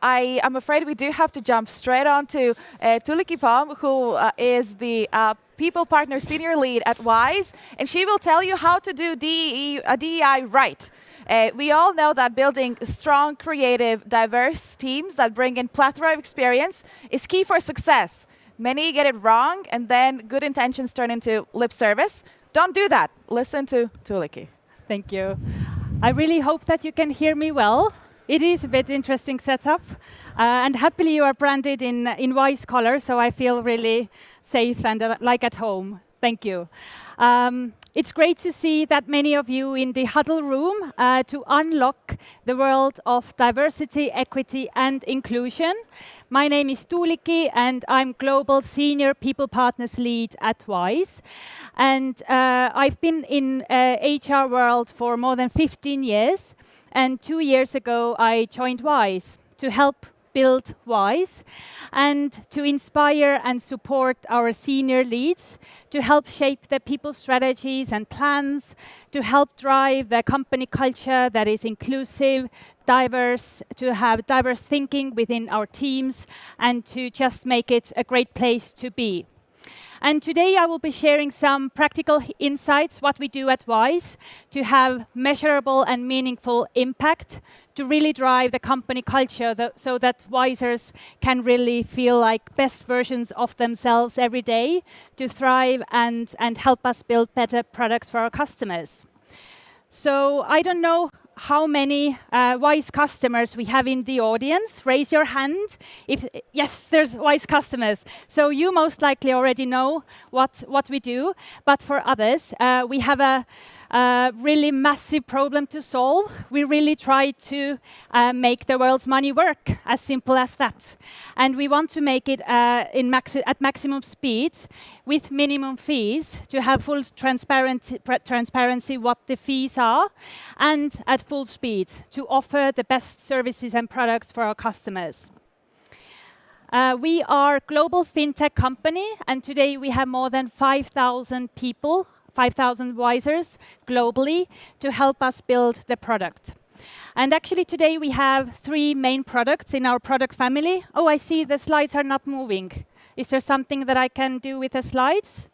I'm afraid we do have to jump straight on to Tuuliki, who is the People Partner Senior Lead at Wise, and she will tell you how to do DEI right. We all know that building strong, creative, diverse teams that bring in plethora of experience is key for success. Many get it wrong, and then good intentions turn into lip service. Don't do that. Listen to Tuuliki. Thank you. I really hope that you can hear me well. It is a bit interesting setup, and happily you are branded in Wise color, so I feel really safe and like at home. Thank you. It's great to see that many of you in the huddle room to unlock the world of diversity, equity, and inclusion. My name is Tuuliki, and I'm Global Senior People Partners Lead at Wise. And I've been in HR world for more than 15 years. And 2 years ago, I joined Wise to help build Wise and to inspire and support our senior leads to help shape the people strategies and plans, to help drive the company culture that is inclusive, diverse, to have diverse thinking within our teams, and to just make it a great place to be. And today I will be sharing some practical insights, what we do at Wise, to have measurable and meaningful impact, to really drive the company culture so that Wisers can really feel like best versions of themselves every day, to thrive and help us build better products for our customers. So I don't know how many Wise customers we have in the audience. Raise your hand. Yes, there's Wise customers. So you most likely already know what we do. But for others, we have a really massive problem to solve. We really try to make the world's money work, as simple as that. And we want to make it at maximum speed with minimum fees to have full transparency what the fees are, and at full speed to offer the best services and products for our customers. We are a global fintech company, and today we have more than 5,000 people, 5,000 Wisers globally to help us build the product. And actually today we have 3 main products in our product family. Oh, I see the slides are not moving. Is there something that I can do with the slides?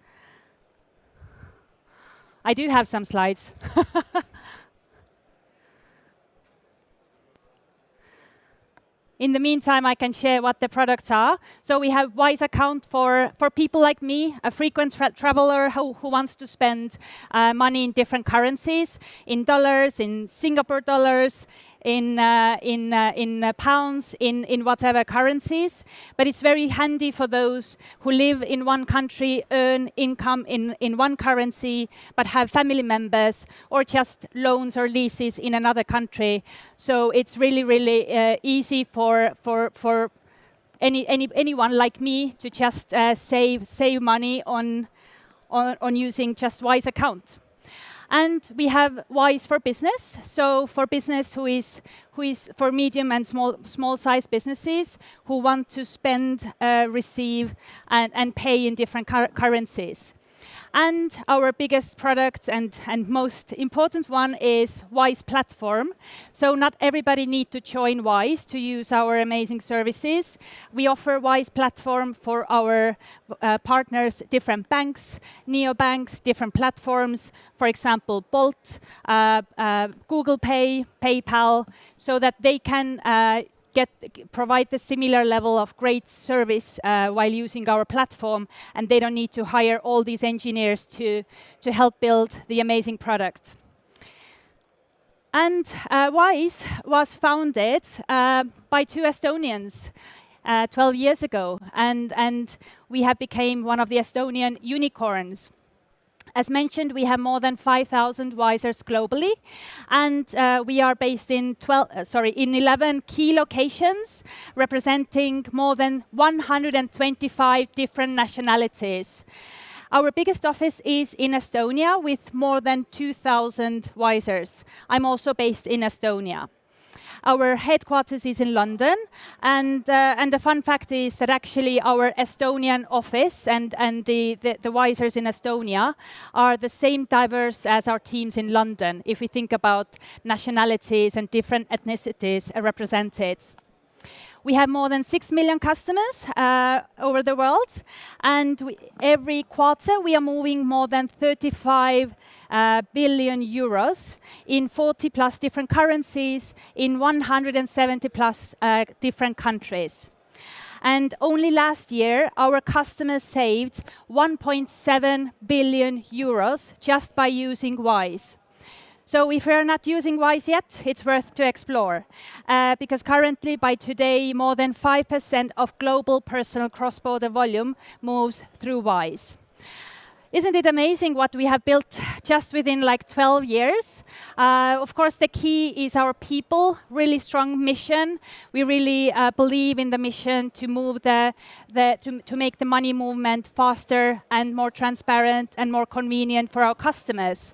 I do have some slides. In the meantime, I can share what the products are. So we have Wise Account for people like me, a frequent traveler who wants to spend money in different currencies, in dollars, in Singapore dollars, in pounds, in whatever currencies. But it's very handy for those who live in one country, earn income in one currency, but have family members or just loans or leases in another country. So it's really, really easy for anyone like me to just save money on using just Wise Account. And we have Wise for Business. So for business who is for medium and small size businesses who want to spend, receive, and pay in different currencies. And our biggest product and most important one is Wise Platform. So not everybody needs to join Wise to use our amazing services. We offer Wise Platform for our partners, different banks, neobanks, different platforms, for example, Bolt, Google Pay, PayPal, so that they can provide the similar level of great service while using our platform, and they don't need to hire all these engineers to help build the amazing product. And Wise was founded by 2 Estonians 12 years ago, and we have become one of the Estonian unicorns. As mentioned, we have more than 5,000 Wisers globally, and we are based in 11 key locations, representing more than 125 different nationalities. Our biggest office is in Estonia with more than 2,000 Wisers. I'm also based in Estonia. Our headquarters is in London, and the fun fact is that actually our Estonian office and the Wisers in Estonia are the same diverse as our teams in London, if we think about nationalities and different ethnicities represented. We have more than 6 million customers over the world, and every quarter we are moving more than 35 billion euros in 40 plus different currencies in 170 plus different countries. And only last year, our customers saved 1.7 billion euros just by using Wise. So if you're not using Wise yet, it's worth to explore. Because currently, by today, more than 5% of global personal cross-border volume moves through Wise. Isn't it amazing what we have built just within like 12 years? Of course, the key is our people, really strong mission. We really believe in the mission to move to make the money movement faster and more transparent and more convenient for our customers.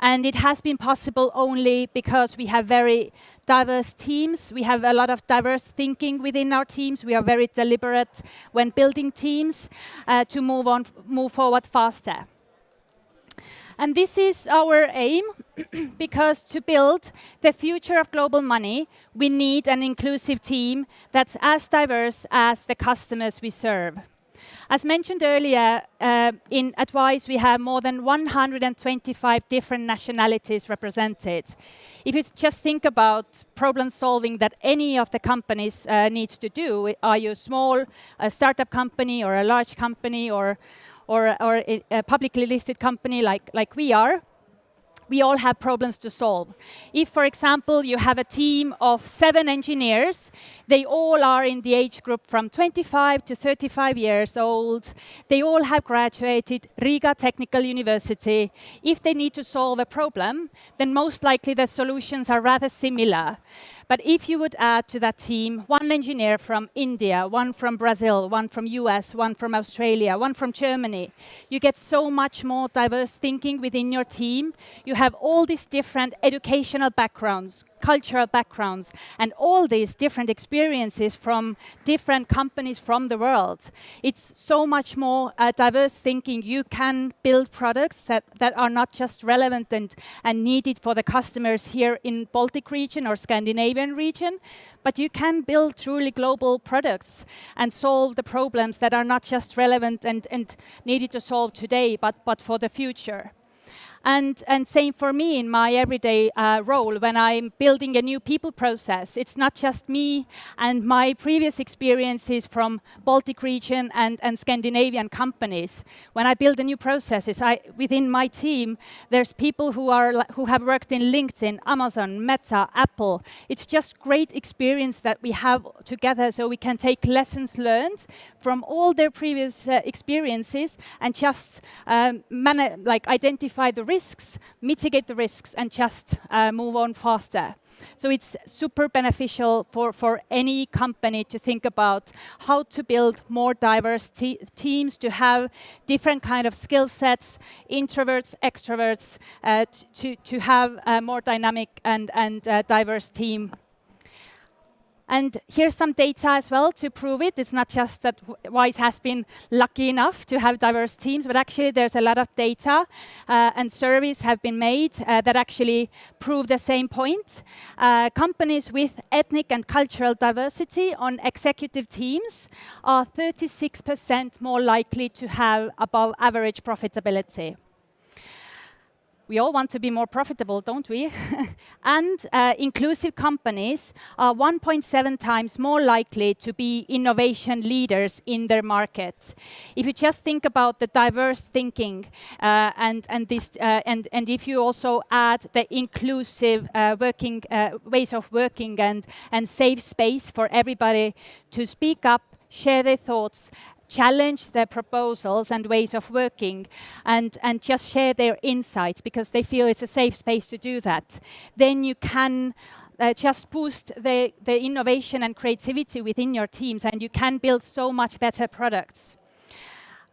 And it has been possible only because we have very diverse teams. We have a lot of diverse thinking within our teams. We are very deliberate when building teams to move forward faster. And this is our aim, because to build the future of global money, we need an inclusive team that's as diverse as the customers we serve. As mentioned earlier, at Wise we have more than 125 different nationalities represented. If you just think about problem solving that any of the companies needs to do, are you a startup company or a large company or a publicly listed company like we are, we all have problems to solve. If, for example, you have a team of 7 engineers, they all are in the age group from 25 to 35 years old. They all have graduated Riga Technical University. If they need to solve a problem, then most likely the solutions are rather similar. But if you would add to that team 1 engineer from India, 1 from Brazil, 1 from US, 1 from Australia, 1 from Germany, you get so much more diverse thinking within your team. You have all these different educational backgrounds, cultural backgrounds, and all these different experiences from different companies from the world. It's so much more diverse thinking. You can build products that are not just relevant and needed for the customers here in Baltic region or Scandinavian region, but you can build truly global products and solve the problems that are not just relevant and needed to solve today, but for the future. And same for me in my everyday role when I'm building a new people process. It's not just me and my previous experiences from Baltic region and Scandinavian companies. When I build a new processes, within my team, there's people who have worked in LinkedIn, Amazon, Meta, Apple. It's just great experience that we have together, so we can take lessons learned from all their previous experiences and just identify the risks, mitigate the risks, and just move on faster. So it's super beneficial for any company to think about how to build more diverse teams, to have different kind of skill sets, introverts, extroverts, to have a more dynamic and diverse team. And here's some data as well to prove it. It's not just that Wise has been lucky enough to have diverse teams, but actually there's a lot of data and surveys have been made that actually prove the same point. Companies with ethnic and cultural diversity on executive teams are 36% more likely to have above average profitability. We all want to be more profitable, don't we? And inclusive companies are 1.7 times more likely to be innovation leaders in their market. If you just think about the diverse thinking and if you also add the inclusive working ways of working and safe space for everybody to speak up, share their thoughts, challenge their proposals and ways of working, and just share their insights because they feel it's a safe space to do that, then you can just boost the innovation and creativity within your teams, and you can build so much better products.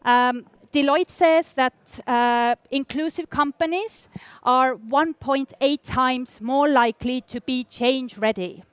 Deloitte says that inclusive companies are 1.8 times more likely to be change ready.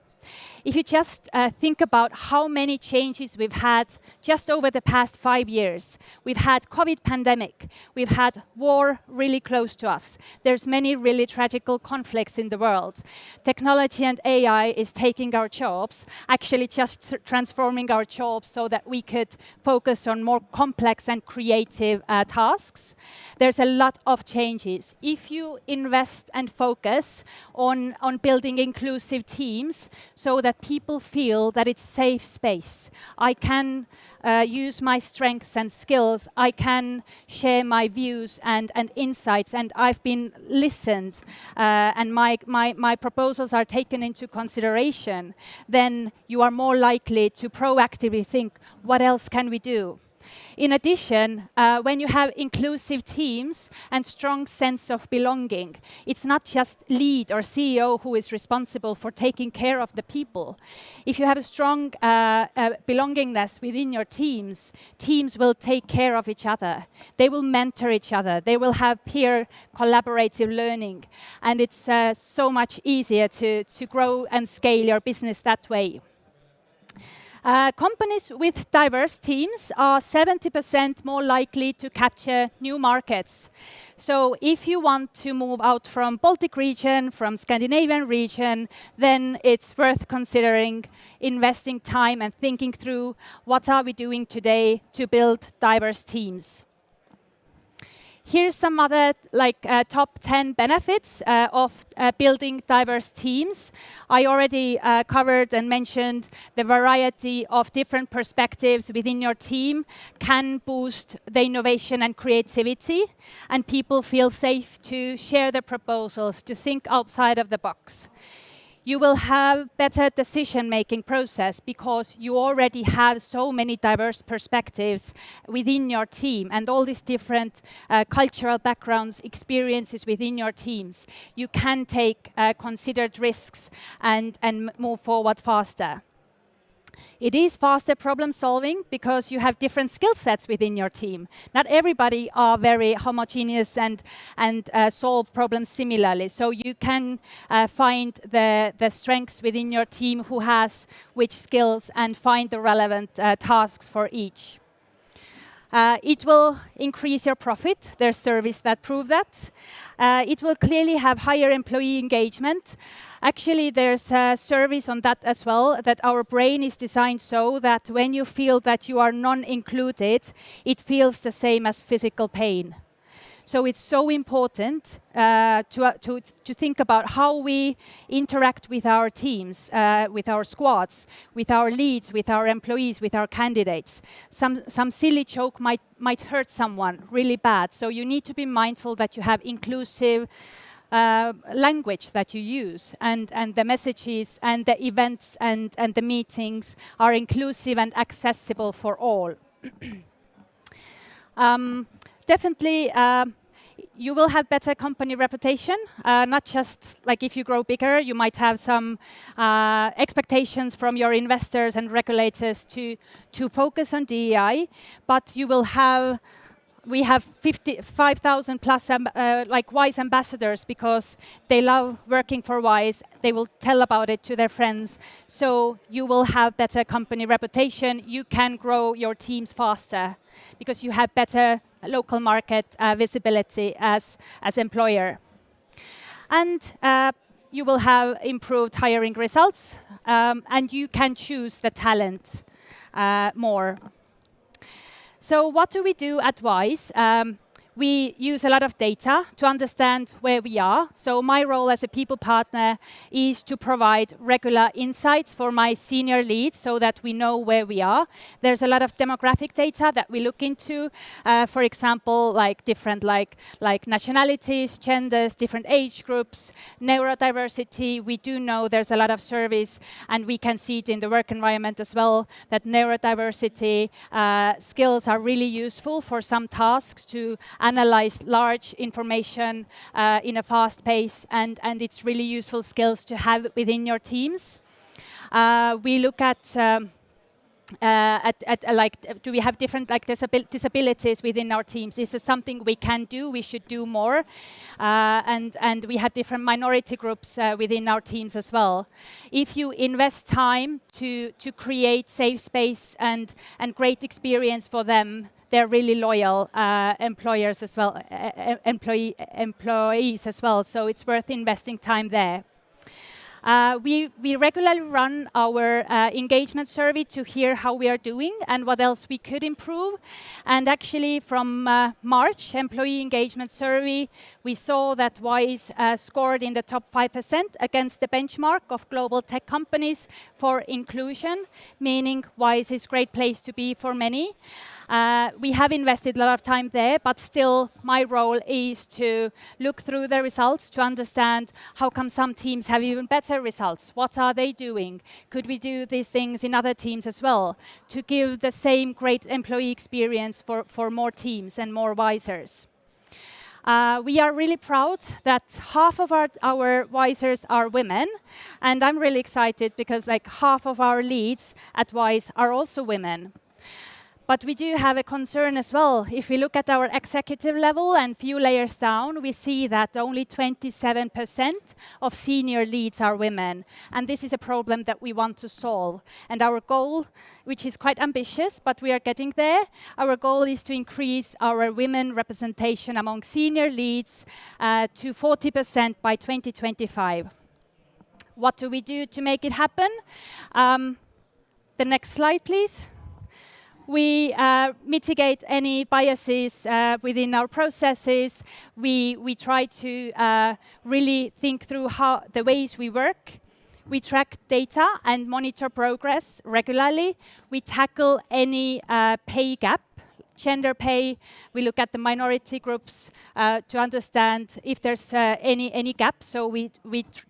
If you just think about how many changes we've had just over the past 5 years, we've had COVID pandemic, we've had war really close to us. There's many really tragical conflicts in the world. Technology and AI is taking our jobs, actually just transforming our jobs so that we could focus on more complex and creative tasks. There's a lot of changes. If you invest and focus on building inclusive teams so that people feel that it's safe space, I can use my strengths and skills, I can share my views and insights, and I've been listened, and my proposals are taken into consideration, then you are more likely to proactively think, what else can we do? In addition, when you have inclusive teams and strong sense of belonging, it's not just lead or CEO who is responsible for taking care of the people. If you have a strong belongingness within your teams, teams will take care of each other. They will mentor each other. They will have peer collaborative learning. And it's so much easier to grow and scale your business that way. Companies with diverse teams are 70% more likely to capture new markets. So if you want to move out from Baltic region, from Scandinavian region, then it's worth considering investing time and thinking through what are we doing today to build diverse teams. Here's some other top 10 benefits of building diverse teams. I already covered and mentioned the variety of different perspectives within your team can boost the innovation and creativity, and people feel safe to share their proposals, to think outside of the box. You will have better decision-making process because you already have so many diverse perspectives within your team and all these different cultural backgrounds, experiences within your teams. You can take considered risks and move forward faster. It is faster problem solving because you have different skill sets within your team. Not everybody are very homogeneous and solve problems similarly. So you can find the strengths within your team who has which skills and find the relevant tasks for each. It will increase your profit. There's surveys that prove that. It will clearly have higher employee engagement. Actually, there's surveys on that as well, that our brain is designed so that when you feel that you are non-included, it feels the same as physical pain. So it's so important to think about how we interact with our teams, with our squads, with our leads, with our employees, with our candidates. Some silly joke might hurt someone really bad. So you need to be mindful that you have inclusive language that you use, and the messages and the events and the meetings are inclusive and accessible for all. Definitely, you will have better company reputation. Not just like if you grow bigger, you might have some expectations from your investors and regulators to focus on DEI, but you will have. We have 5,000 plus WISE ambassadors because they love working for WISE. They will tell about it to their friends. So you will have better company reputation. You can grow your teams faster because you have better local market visibility as employer. And you will have improved hiring results, and you can choose the talent more. So what do we do at WISE? We use a lot of data to understand where we are. So my role as a people partner is to provide regular insights for my senior leads so that we know where we are. There's a lot of demographic data that we look into. For example, like different like nationalities, genders, different age groups, neurodiversity. We do know there's a lot of surveys, and we can see it in the work environment as well, that neurodiversity skills are really useful for some tasks to analyze large information in a fast pace, and it's really useful skills to have within your teams. We look at do we have different like disabilities within our teams? Is it something we can do? We should do more, and we have different minority groups within our teams as well. If you invest time to create safe space and great experience for them, they're really loyal employers as well, employees as well. So it's worth investing time there. We regularly run our engagement survey to hear how we are doing and what else we could improve. And actually from March employee engagement survey, we saw that WISE scored in the top 5% against the benchmark of global tech companies for inclusion, meaning WISE is a great place to be for many. We have invested a lot of time there, but still my role is to look through the results to understand how come some teams have even better results. What are they doing? Could we do these things in other teams as well to give the same great employee experience for more teams and more WISErs? We are really proud that half of our WISErs are women, and I'm really excited because like half of our leads at WISE are also women. But we do have a concern as well. If we look at our executive level and few layers down, we see that only 27% of senior leads are women. And this is a problem that we want to solve. And our goal, which is quite ambitious, but we are getting there, our goal is to increase our women representation among senior leads to 40% by 2025. What do we do to make it happen? The next slide, please. We mitigate any biases within our processes. We try to really think through how the ways we work. We track data and monitor progress regularly. We tackle any pay gap, gender pay. We look at the minority groups to understand if there's any gap, so we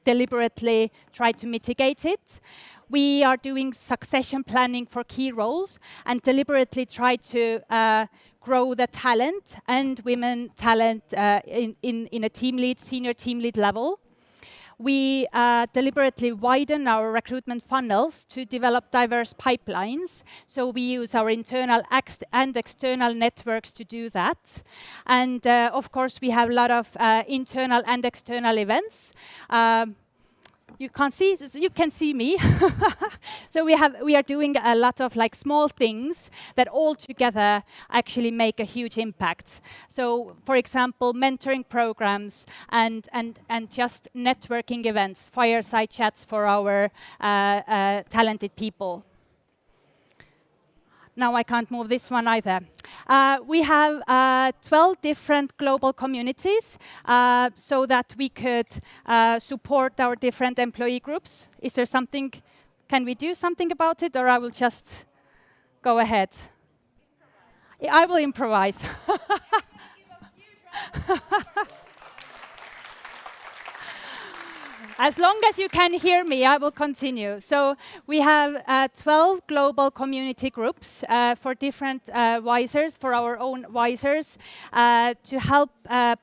deliberately try to mitigate it. We are doing succession planning for key roles and deliberately try to grow the talent and women talent in a team lead, senior team lead level. We deliberately widen our recruitment funnels to develop diverse pipelines. So we use our internal and external networks to do that. And of course, we have a lot of internal and external events. You can't see, you can see me. So we are doing a lot of like small things that all together actually make a huge impact. So for example, mentoring programs and just networking events, fireside chats for our talented people. Now I can't move this one either. We have 12 different global communities so that we could support our different employee groups. Is there something, can we do something about it, or I will just go ahead? I will improvise. As long as you can hear me, I will continue. So we have 12 global community groups for different WISErs, for our own WISErs, to help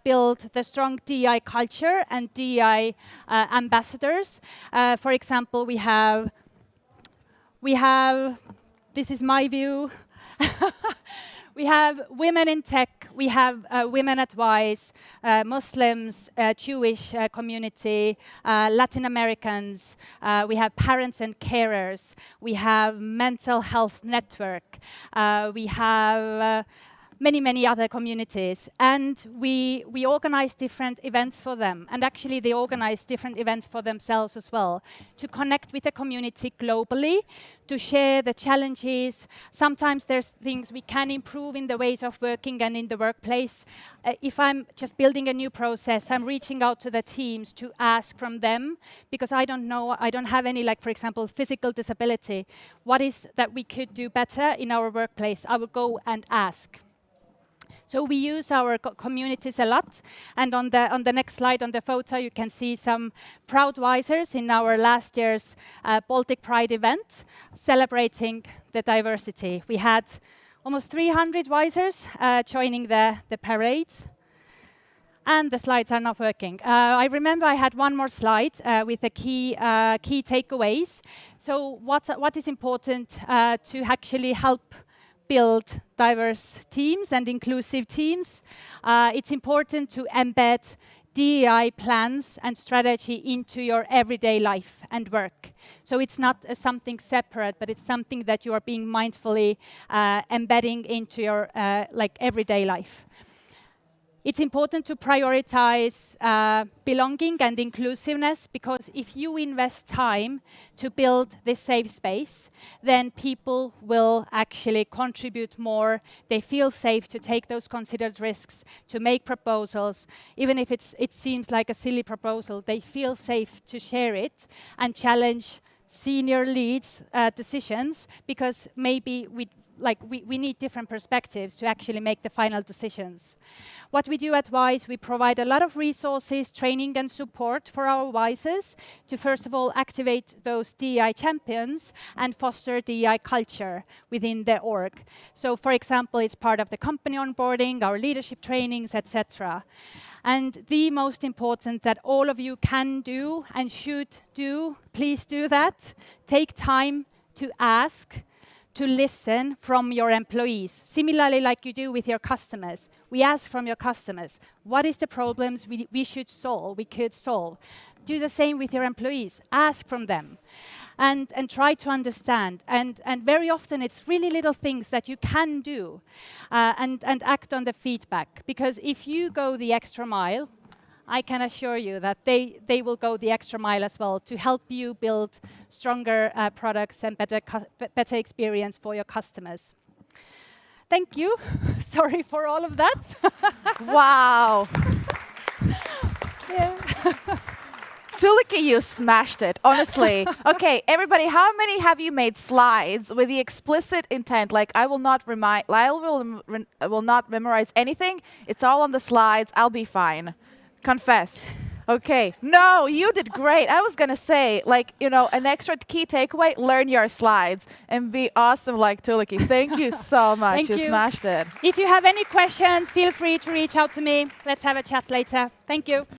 build the strong DEI culture and DEI ambassadors. For example, we have, this is my view, we have women in tech, we have women at WISE, Muslims, Jewish community, Latin Americans, we have parents and carers, we have mental health network, we have many other communities, and we organize different events for them, and actually they organize different events for themselves as well, to connect with the community globally, to share the challenges. Sometimes there's things we can improve in the ways of working and in the workplace. If I'm just building a new process, I'm reaching out to the teams to ask from them, because I don't know, I don't have any, like for example, physical disability. What is that we could do better in our workplace? I will go and ask. So we use our communities a lot, and on the next slide, on the photo, you can see some proud WISErs in our last year's Baltic Pride event, celebrating the diversity. We had almost 300 WISErs joining the parade. And the slides are not working. I remember I had one more slide with the key takeaways. So what is important to actually help build diverse teams and inclusive teams? It's important to embed DEI plans and strategy into your everyday life and work. So it's not something separate, but it's something that you are being mindfully embedding into your everyday life. It's important to prioritize belonging and inclusiveness, because if you invest time to build this safe space, then people will actually contribute more. They feel safe to take those considered risks, to make proposals. Even if it seems like a silly proposal, they feel safe to share it and challenge senior leads' decisions, because maybe we need different perspectives to actually make the final decisions. What we do at WISE, we provide a lot of resources, training and support for our WISEs to first of all activate those DEI champions and foster DEI culture within the org. So for example, it's part of the company onboarding, our leadership trainings, etc. And the most important that all of you can do and should do, please do that. Take time to ask, to listen from your employees, similarly like you do with your customers. We ask from your customers, what is the problems we could solve? Do the same with your employees. Ask from them and try to understand. And very often it's really little things that you can do and act on the feedback. Because if you go the extra mile, I can assure you that they will go the extra mile as well to help you build stronger products and better experience for your customers. Thank you. Sorry for all of that. Wow. Yeah. Tuuliki, you smashed it, honestly. Okay, everybody, how many have you made slides with the explicit intent, like I will not memorize anything, it's all on the slides, I'll be fine. Confess. Okay. No, you did great. I was going to say, an extra key takeaway, learn your slides and be awesome like Tuuliki. Thank you so much. Thank you. Smashed it. If you have any questions, feel free to reach out to me. Let's have a chat later. Thank you.